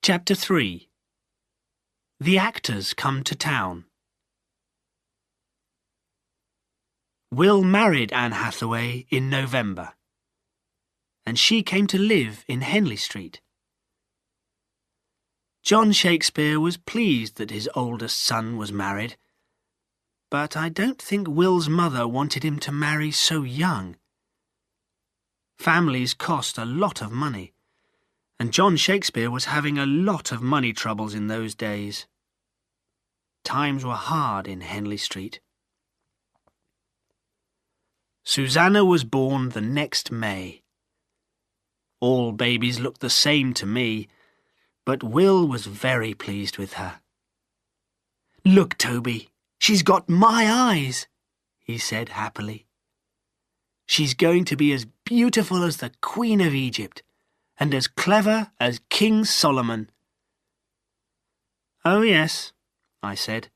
Chapter 3. The actors come to town. Will married Anne Hathaway in November, and she came to live in Henley Street. John Shakespeare was pleased that his oldest son was married, but I don't think Will's mother wanted him to marry so young. Families cost a lot of money, and John Shakespeare was having a lot of money troubles in those days. Times were hard in Henley Street. Susanna was born the next May. All babies looked the same to me, but Will was very pleased with her. "Look, Toby, she's got my eyes," he said happily. "She's going to be as beautiful as the Queen of Egypt, and as clever as King Solomon." "Oh, yes," I said.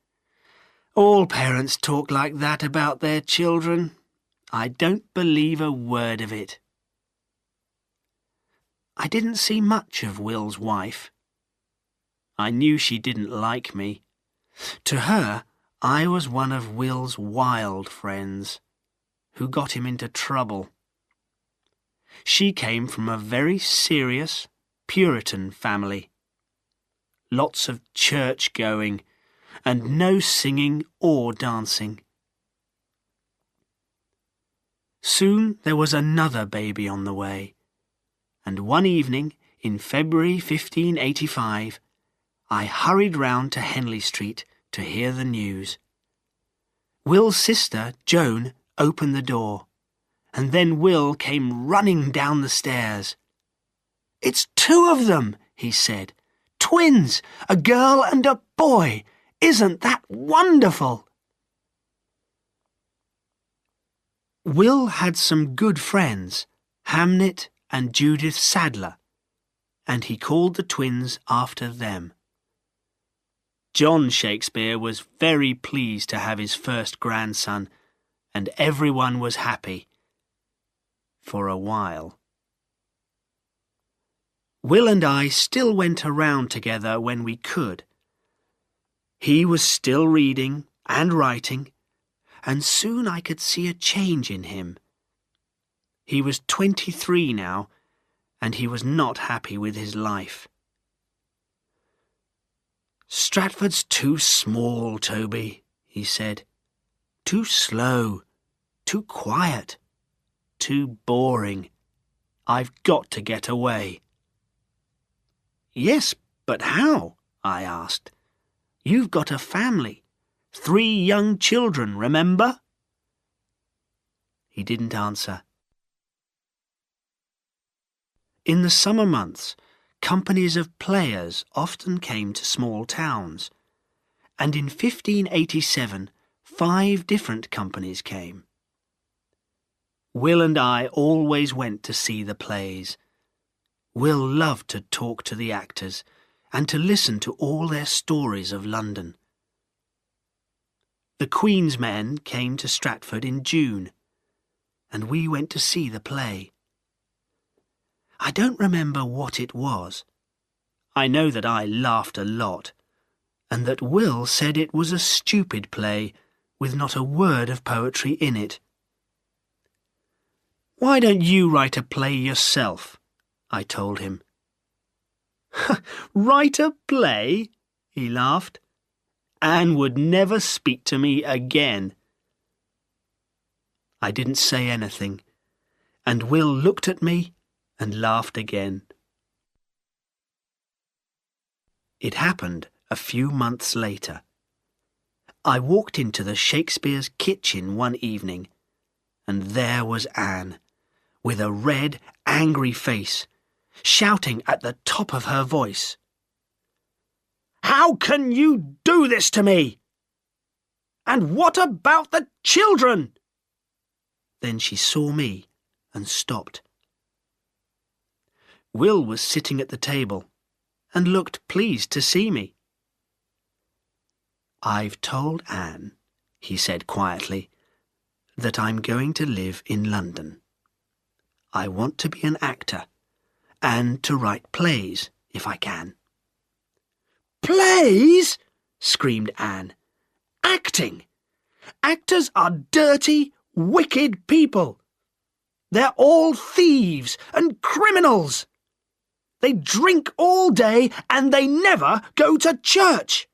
"All parents talk like that about their children. I don't believe a word of it." I didn't see much of Will's wife. I knew she didn't like me. To her, I was one of Will's wild friends, who got him into trouble. She came from a very serious Puritan family. Lots of church going, and no singing or dancing. Soon there was another baby on the way, and one evening in February 1585, I hurried round to Henley Street to hear the news. Will's sister, Joan, opened the door, and then Will came running down the stairs. "It's two of them," he said. "Twins, a girl and a boy. Isn't that wonderful?" Will had some good friends, Hamnet and Judith Sadler, and he called the twins after them. John Shakespeare was very pleased to have his first grandson, and everyone was happy. For a while. Will and I still went around together when we could. He was still reading and writing, and soon I could see a change in him. He was 23 now, and he was not happy with his life. "Stratford's too small, Toby," he said. "Too slow, too quiet, too boring. I've got to get away." "Yes, but how?" I asked. "You've got a family. 3 young children, remember?" He didn't answer. In the summer months, companies of players often came to small towns, and in 1587 5 different companies came. Will and I always went to see the plays. Will loved to talk to the actors and to listen to all their stories of London. The Queen's men came to Stratford in June, and we went to see the play. I don't remember what it was. I know that I laughed a lot, and that Will said it was a stupid play with not a word of poetry in it. "Why don't you write a play yourself?" I told him. "Write a play?" he laughed. "Anne would never speak to me again." I didn't say anything, and Will looked at me and laughed again. It happened a few months later. I walked into the Shakespeare's kitchen one evening, and there was Anne, with a red, angry face, shouting at the top of her voice. "How can you do this to me? And what about the children?" Then she saw me and stopped. Will was sitting at the table and looked pleased to see me. "I've told Anne," he said quietly, "that I'm going to live in London. I want to be an actor and to write plays if I can." Plays? Screamed Anne. Acting! Actors are dirty, wicked people. They're all thieves and criminals. They drink all day and they never go to church.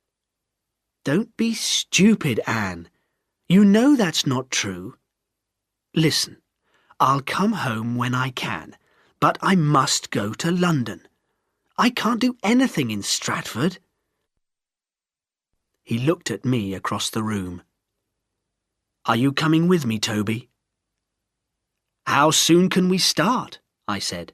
Don't be stupid, Anne. You know that's not true. Listen, I'll come home when I can, but I must go to London. I can't do anything in Stratford. He looked at me across the room. Are you coming with me, Toby? How soon can we start? I said.